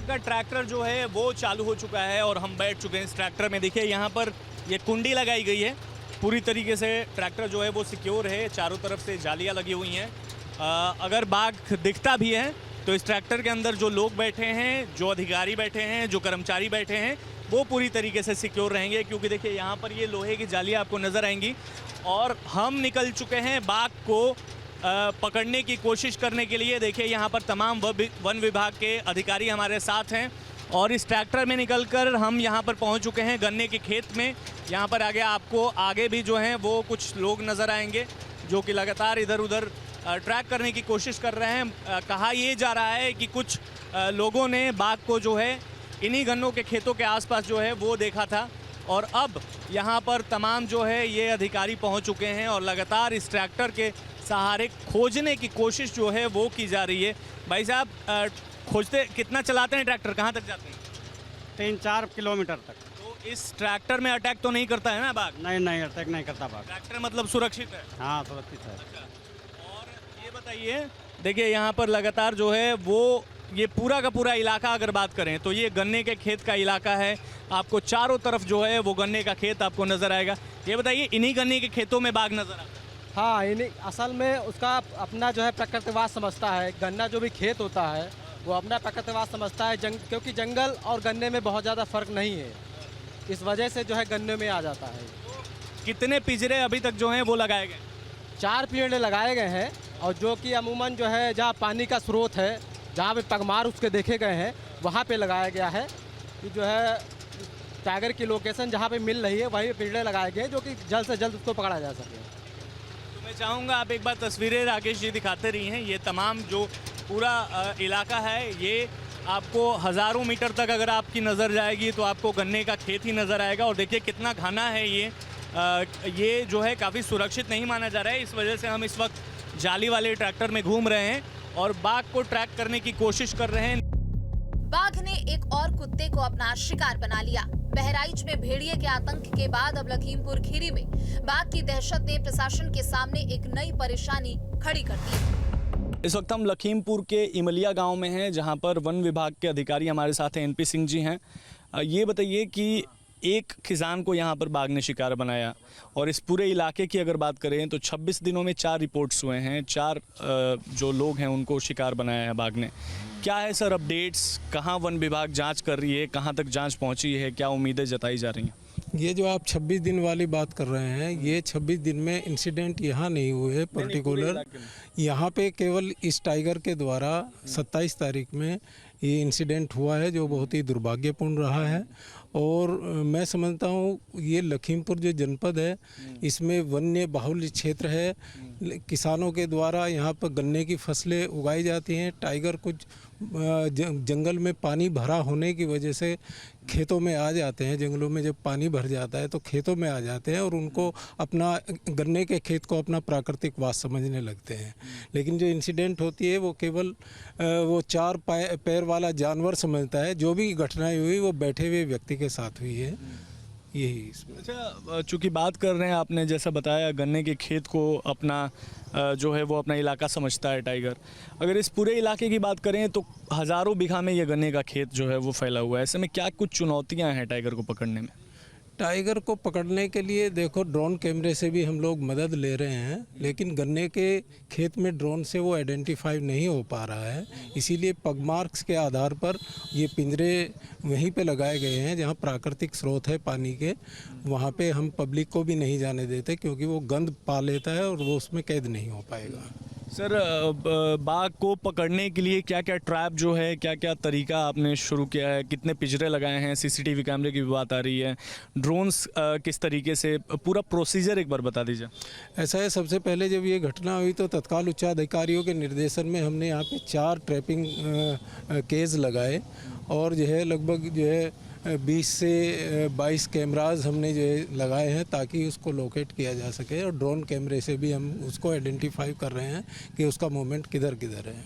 का ट्रैक्टर जो है वो चालू हो चुका है और हम बैठ चुके हैं इस ट्रैक्टर में। देखिए यहाँ पर ये कुंडी लगाई गई है, पूरी तरीके से ट्रैक्टर जो है वो सिक्योर है, चारों तरफ से जालियाँ लगी हुई हैं। अगर बाघ दिखता भी है तो इस ट्रैक्टर के अंदर जो लोग बैठे हैं, जो अधिकारी बैठे हैं, जो कर्मचारी बैठे हैं, वो पूरी तरीके से सिक्योर रहेंगे, क्योंकि देखिए यहाँ पर ये लोहे की जालियाँ आपको नज़र आएंगी। और हम निकल चुके हैं बाघ को पकड़ने की कोशिश करने के लिए। देखिए यहाँ पर तमाम वन विभाग के अधिकारी हमारे साथ हैं और इस ट्रैक्टर में निकलकर हम यहाँ पर पहुँच चुके हैं गन्ने के खेत में। यहाँ पर आगे आपको आगे भी जो हैं वो कुछ लोग नज़र आएंगे जो कि लगातार इधर उधर ट्रैक करने की कोशिश कर रहे हैं। कहा यह जा रहा है कि कुछ लोगों ने बाघ को जो है इन्हीं गन्नों के खेतों के आसपास जो है वो देखा था और अब यहाँ पर तमाम जो है ये अधिकारी पहुँच चुके हैं और लगातार इस ट्रैक्टर के सहारे खोजने की कोशिश जो है वो की जा रही है। भाई साहब, खोजते कितना चलाते हैं ट्रैक्टर, कहाँ तक जाते हैं? 3-4 किलोमीटर तक। तो इस ट्रैक्टर में अटैक तो नहीं करता है ना बाघ? नहीं, अटैक नहीं करता बाघ। ट्रैक्टर मतलब सुरक्षित है? हाँ, सुरक्षित है। अच्छा, और ये बताइए, देखिए यहाँ पर लगातार जो है वो ये पूरा का पूरा इलाका अगर बात करें तो ये गन्ने के खेत का इलाका है। आपको चारों तरफ जो है वो गन्ने का खेत आपको नज़र आएगा। ये बताइए, इन्हीं गन्ने के खेतों में बाघ नज़र आता है? हाँ, इन्हीं असल में उसका अपना जो है प्रकृतिवास समझता है। गन्ना जो भी खेत होता है वो अपना प्रकृतिवास समझता है, क्योंकि जंगल और गन्ने में बहुत ज़्यादा फ़र्क नहीं है, इस वजह से जो है गन्ने में आ जाता है। कितने पिंजरे अभी तक जो हैं वो लगाए गए? 4 पिंजरे लगाए गए हैं और जो कि अमूमन जो है जहाँ पानी का स्रोत है, जहाँ पे पगमार उसके देखे गए हैं, वहाँ पे लगाया गया है कि जो है टाइगर की लोकेशन जहाँ पे मिल रही है वहीं पे पिंजरे लगाए गए जो कि जल्द से जल्द उसको पकड़ा जा सके। तो मैं चाहूँगा आप एक बार तस्वीरें राकेश जी दिखाते रही हैं। ये तमाम जो पूरा इलाका है, ये आपको हज़ारों मीटर तक अगर आपकी नज़र जाएगी तो आपको गन्ने का खेत ही नज़र आएगा। और देखिए कितना घना है ये जो है काफ़ी सुरक्षित नहीं माना जा रहा है। इस वजह से हम इस वक्त जाली वाले ट्रैक्टर में घूम रहे हैं और बाघ को ट्रैक करने की कोशिश कर रहे हैं। बाघ ने एक और कुत्ते को अपना शिकार बना लिया। बहराइच में भेड़िए के आतंक के बाद अब लखीमपुर खीरी में बाघ की दहशत ने प्रशासन के सामने एक नई परेशानी खड़ी कर दी। इस वक्त हम लखीमपुर के इमलिया गांव में हैं, जहां पर वन विभाग के अधिकारी हमारे साथ हैं, एनपी सिंह जी हैं। ये बताइए कि एक किसान को यहाँ पर बाघ ने शिकार बनाया और इस पूरे इलाके की अगर बात करें तो 26 दिनों में 4 रिपोर्ट्स हुए हैं, 4 जो लोग हैं उनको शिकार बनाया है बाघ ने। क्या है सर अपडेट्स, कहाँ वन विभाग जांच कर रही है, कहाँ तक जांच पहुँची है, क्या उम्मीदें जताई जा रही हैं? ये जो आप 26 दिन वाली बात कर रहे हैं, ये 26 दिन में इंसिडेंट यहाँ नहीं हुए पर्टिकुलर। यहाँ पे केवल इस टाइगर के द्वारा 27 तारीख में ये इंसिडेंट हुआ है जो बहुत ही दुर्भाग्यपूर्ण रहा है। और मैं समझता हूँ ये लखीमपुर जो जनपद है इसमें वन्य बाहुल्य क्षेत्र है। किसानों के द्वारा यहाँ पर गन्ने की फसलें उगाई जाती हैं। टाइगर कुछ जंगल में पानी भरा होने की वजह से खेतों में आ जाते हैं। जंगलों में जब पानी भर जाता है तो खेतों में आ जाते हैं और उनको अपना गन्ने के खेत को अपना प्राकृतिक वास समझने लगते हैं। लेकिन जो इंसिडेंट होती है वो केवल वो 4 पैर वाला जानवर समझता है। जो भी घटनाएं हुई वो बैठे हुए व्यक्ति के साथ हुई है, यही इसमें। अच्छा, चूँकि बात कर रहे हैं आपने जैसा बताया गन्ने के खेत को अपना जो है वो अपना इलाका समझता है टाइगर। अगर इस पूरे इलाके की बात करें तो हज़ारों बीघा में ये गन्ने का खेत जो है वो फैला हुआ है। ऐसे में क्या कुछ चुनौतियां हैं टाइगर को पकड़ने में? टाइगर को पकड़ने के लिए देखो ड्रोन कैमरे से भी हम लोग मदद ले रहे हैं, लेकिन गन्ने के खेत में ड्रोन से वो आइडेंटिफाई नहीं हो पा रहा है। इसीलिए पग मार्क्स के आधार पर ये पिंजरे वहीं पे लगाए गए हैं जहाँ प्राकृतिक स्रोत है पानी के। वहाँ पे हम पब्लिक को भी नहीं जाने देते क्योंकि वो गंद पा लेता है और वो उसमें कैद नहीं हो पाएगा। सर, बाघ को पकड़ने के लिए क्या क्या ट्रैप जो है, क्या क्या तरीका आपने शुरू किया है, कितने पिंजरे लगाए हैं, सीसीटीवी कैमरे की भी बात आ रही है, ड्रोन्स किस तरीके से, पूरा प्रोसीजर एक बार बता दीजिए। ऐसा है, सबसे पहले जब ये घटना हुई तो तत्काल उच्चाधिकारियों के निर्देशन में हमने यहाँ पे 4 ट्रैपिंग केज लगाए और जो है लगभग जो है 20 से 22 कैमराज हमने जो है लगाए हैं ताकि उसको लोकेट किया जा सके। और ड्रोन कैमरे से भी हम उसको आइडेंटिफाई कर रहे हैं कि उसका मूवमेंट किधर किधर है।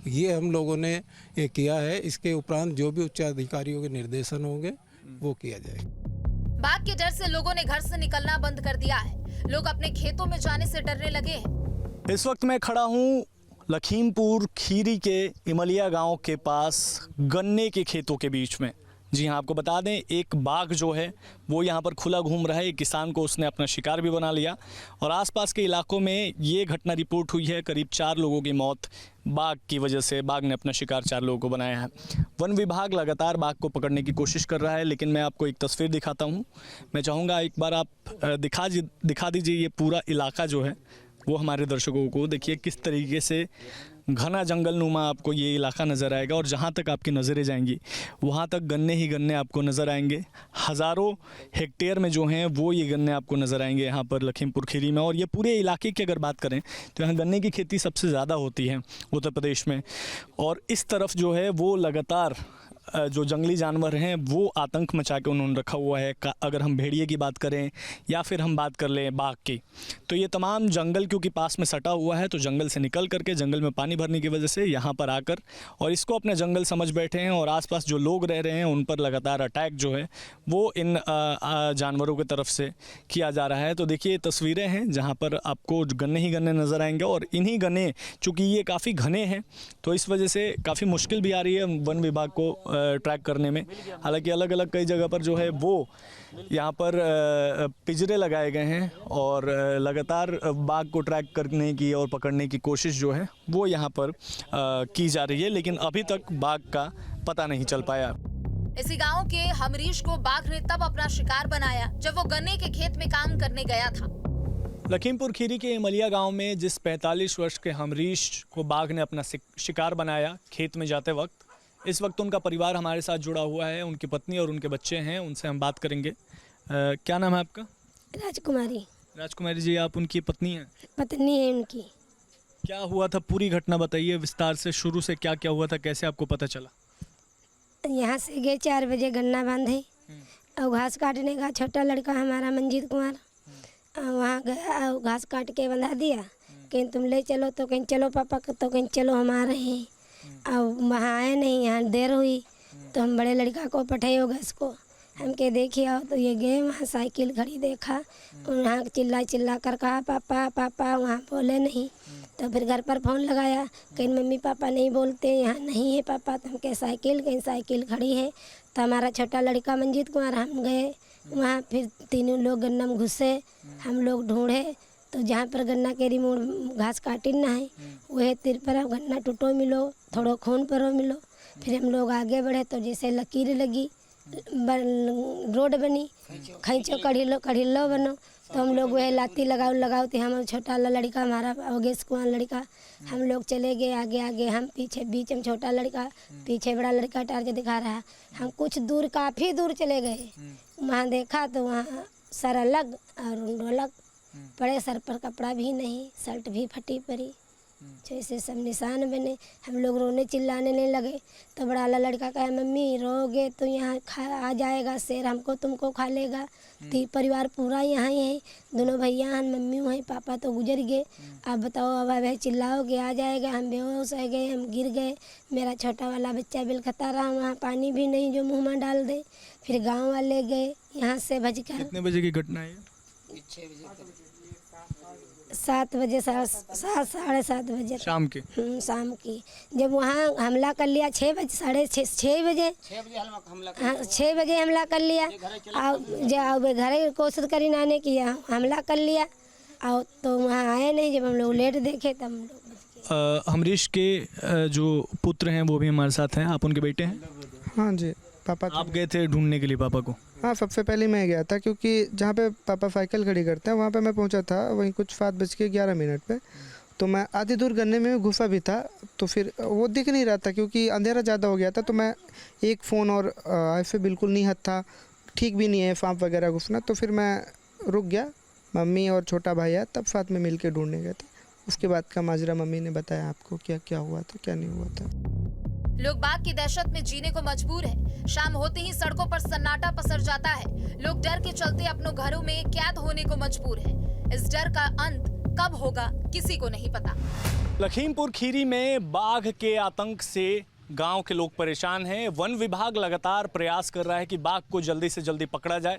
ये हम लोगों ने ये किया है। इसके उपरांत जो भी उच्चाधिकारियों के निर्देशन होंगे वो किया जाएगा। बाघ के डर से लोगों ने घर से निकलना बंद कर दिया है। लोग अपने खेतों में जाने से डरने लगे हैं। इस वक्त मैं खड़ा हूँ लखीमपुर खीरी के इमलिया गांव के पास गन्ने के खेतों के बीच में, जी हाँ, आपको बता दें एक बाघ जो है वो यहाँ पर खुला घूम रहा है। एक किसान को उसने अपना शिकार भी बना लिया और आसपास के इलाकों में ये घटना रिपोर्ट हुई है। करीब 4 लोगों की मौत बाघ की वजह से, बाघ ने अपना शिकार 4 लोगों को बनाया है। वन विभाग लगातार बाघ को पकड़ने की कोशिश कर रहा है, लेकिन मैं आपको एक तस्वीर दिखाता हूँ। मैं चाहूँगा एक बार आप दिखा दीजिए ये पूरा इलाका जो है वो हमारे दर्शकों को। देखिए किस तरीके से घना जंगल नुमा आपको ये इलाका नज़र आएगा और जहाँ तक आपकी नज़रें जाएंगी वहाँ तक गन्ने ही गन्ने आपको नज़र आएंगे। हज़ारों हेक्टेयर में जो हैं वो ये गन्ने आपको नज़र आएंगे यहाँ पर लखीमपुर खीरी में। और ये पूरे इलाके की अगर बात करें तो यहाँ गन्ने की खेती सबसे ज़्यादा होती है उत्तर प्रदेश में। और इस तरफ जो है वो लगातार जो जंगली जानवर हैं वो आतंक मचा के उन्होंने रखा हुआ है। अगर हम भेड़िए की बात करें या फिर हम बात कर लें बाघ की, तो ये तमाम जंगल क्योंकि पास में सटा हुआ है तो जंगल से निकल करके, जंगल में पानी भरने की वजह से यहाँ पर आकर और इसको अपने जंगल समझ बैठे हैं और आसपास जो लोग रह रहे हैं उन पर लगातार अटैक जो है वो इन जानवरों की तरफ से किया जा रहा है। तो देखिए तस्वीरें हैं जहाँ पर आपको गन्ने ही गन्ने नज़र आएंगे और इन्हीं गन्ने, चूँकि ये काफ़ी घने हैं तो इस वजह से काफ़ी मुश्किल भी आ रही है वन विभाग को ट्रैक करने में। हालांकि अलग अलग कई जगह पर जो है वो यहाँ पर पिंजरे लगाए गए हैं और लगातार बाघ को ट्रैक करने की और पकड़ने की कोशिश जो है वो यहाँ पर की जा रही है, लेकिन अभी तक बाघ का पता नहीं चल पाया। इसी गांव के हमरीश को बाघ ने तब अपना शिकार बनाया जब वो गन्ने के खेत में काम करने गया था। लखीमपुर खीरी के इमलिया गांव में जिस 45 वर्ष के हमरीश को बाघ ने अपना शिकार बनाया खेत में जाते वक्त, इस वक्त उनका परिवार हमारे साथ जुड़ा हुआ है। उनकी पत्नी और उनके बच्चे हैं, उनसे हम बात करेंगे। क्या नाम है आपका? राजकुमारी। राजकुमारी जी, आप उनकी पत्नी हैं? पत्नी है उनकी। क्या हुआ था, पूरी घटना बताइए विस्तार से, शुरू से क्या क्या हुआ था, कैसे आपको पता चला? यहाँ से गए 4 बजे गन्ना बांधे और घास काटने का छोटा लड़का हमारा मंजीत कुमार वहाँ गया, घास काट के बंधा दिया। कहीं तुम ले चलो तो कहीं चलो पापा, तो कहीं चलो हम आ रहे हैं। अब वहाँ आए नहीं, यहाँ देर हुई तो हम बड़े लड़का को पठाए हो गैस को, हम के देखिए आओ, तो ये गए वहाँ साइकिल खड़ी देखा और वहाँ चिल्ला कर कहा पापा पापा, वहाँ बोले नहीं। तो फिर घर पर फ़ोन लगाया, कहीं मम्मी पापा नहीं बोलते, यहाँ नहीं है पापा। तो हम कहे साइकिल, कहीं साइकिल खड़ी है। तो हमारा छोटा लड़का मंजीत कुमार, हम गए वहाँ, फिर तीनों लोग गन्ना में घुसे, हम लोग ढूंढे तो जहाँ पर गन्ना केरी मोड़ घास काटी ना है वह तिर पर गन्ना टूटो मिलो, थोड़ो खून परो मिलो। फिर हम लोग आगे बढ़े तो जैसे लकीर लगी, रोड बनी, खींचो कढ़िल्लो बनो, तो हम लोग वह लाती लगाओ तो हम छोटा लड़का हमारा अवगेश कुमार लड़का, हम लोग चले गए आगे आगे, हम पीछे, बीच में छोटा लड़का, पीछे बड़ा लड़का टार्च दिखा रहा। हम कुछ दूर, काफ़ी दूर चले गए, वहाँ देखा तो वहाँ सर अलग और रुंड अलग पड़े, सर पर कपड़ा भी नहीं, शर्ट भी फटी पड़ी, जैसे सब निशान बने। हम लोग रोने चिल्लाने नहीं लगे तो बड़ा वाला लड़का कहा मम्मी रोगे तो यहाँ आ जाएगा शेर, हमको तुमको खा लेगा। परिवार पूरा यहाँ ही है, दोनों भैया हैं, मम्मी हैं, पापा तो गुजर गए। अब बताओ, अब भाई चिल्लाओगे आ जाएगा। हम बेहोश हो गए, हम गिर गए। मेरा छोटा वाला बच्चा बिलखता रहा, वहाँ पानी भी नहीं जो मुँह में डाल दे। फिर गाँव वाले गए यहाँ से भज कर। कितने बजे की घटना है? 7 बजे, 7:30 बजे शाम के। शाम की। जब वहाँ हमला कर लिया 6 बजे, 6:30 बजे, 6 बजे हमला कर लिया। और घर कोशिश करी नाने की, हमला कर लिया और तो वहाँ आए नहीं। जब हम लोग लेट देखे तब हम लोग हमरीश के जो पुत्र हैं वो भी हमारे साथ हैं, आप उनके बेटे हैं? हाँ जी, पापा। आप गए थे ढूंढने के लिए पापा को? हाँ, सबसे पहले मैं गया था क्योंकि जहाँ पे पापा साइकिल खड़ी करते हैं वहाँ पे मैं पहुँचा था, वहीं कुछ 7:11 पे। तो मैं आधी दूर गन्ने में घुसा भी था तो फिर वो दिख नहीं रहा था क्योंकि अंधेरा ज़्यादा हो गया था। तो मैं एक फ़ोन और ऐसे बिल्कुल नहीं हाथ था, ठीक भी नहीं है सांप वगैरह घुसना। तो फिर मैं रुक गया, मम्मी और छोटा भाई आया तब साथ में मिल के ढूंढने गए थे। उसके बाद का माजरा मम्मी ने बताया आपको क्या क्या हुआ था, क्या नहीं हुआ था। लोग बाघ की दहशत में जीने को मजबूर है। शाम होते ही सड़कों पर सन्नाटा पसर जाता है। लोग डर के चलते अपनों घरों में कैद होने को मजबूर है। इस डर का अंत कब होगा किसी को नहीं पता। लखीमपुर खीरी में बाघ के आतंक से गांव के लोग परेशान हैं। वन विभाग लगातार प्रयास कर रहा है कि बाघ को जल्दी से जल्दी पकड़ा जाए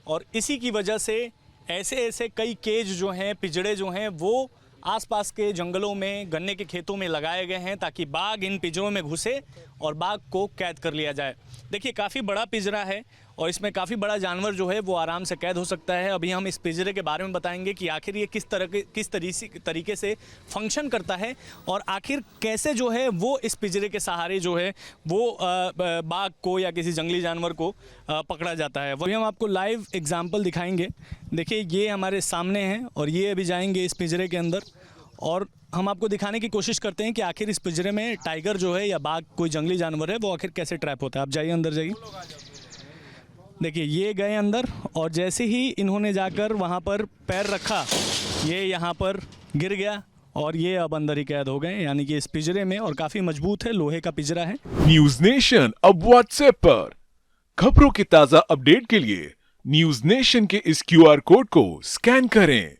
और इसी की वजह से ऐसे कई केज जो हैं, पिंजड़े जो हैं वो आसपास के जंगलों में, गन्ने के खेतों में लगाए गए हैं ताकि बाघ इन पिंजरों में घुसे और बाघ को कैद कर लिया जाए। देखिए काफ़ी बड़ा पिंजरा है और इसमें काफ़ी बड़ा जानवर जो है वो आराम से कैद हो सकता है। अभी हम इस पिंजरे के बारे में बताएंगे कि आखिर ये किस तरीके से फंक्शन करता है और आखिर कैसे जो है वो इस पिंजरे के सहारे जो है वो बाघ को या किसी जंगली जानवर को पकड़ा जाता है। वही हम आपको लाइव एग्जाम्पल दिखाएंगे। देखिए ये हमारे सामने हैं और ये अभी जाएंगे इस पिंजरे के अंदर और हम आपको दिखाने की कोशिश करते हैं कि आखिर इस पिंजरे में टाइगर जो है या बाघ कोई जंगली जानवर है वो आखिर कैसे ट्रैप होता है। आप जाइए अंदर जाइए। देखिए ये गए अंदर और जैसे ही इन्होंने जाकर वहाँ पर पैर रखा ये यहाँ पर गिर गया और ये अब अंदर ही कैद हो गए, यानी कि इस पिंजरे में। और काफ़ी मजबूत है, लोहे का पिंजरा है। न्यूज नेशन अब व्हाट्सएप पर खबरों की ताज़ा अपडेट के लिए न्यूज नेशन के इस QR कोड को स्कैन करें।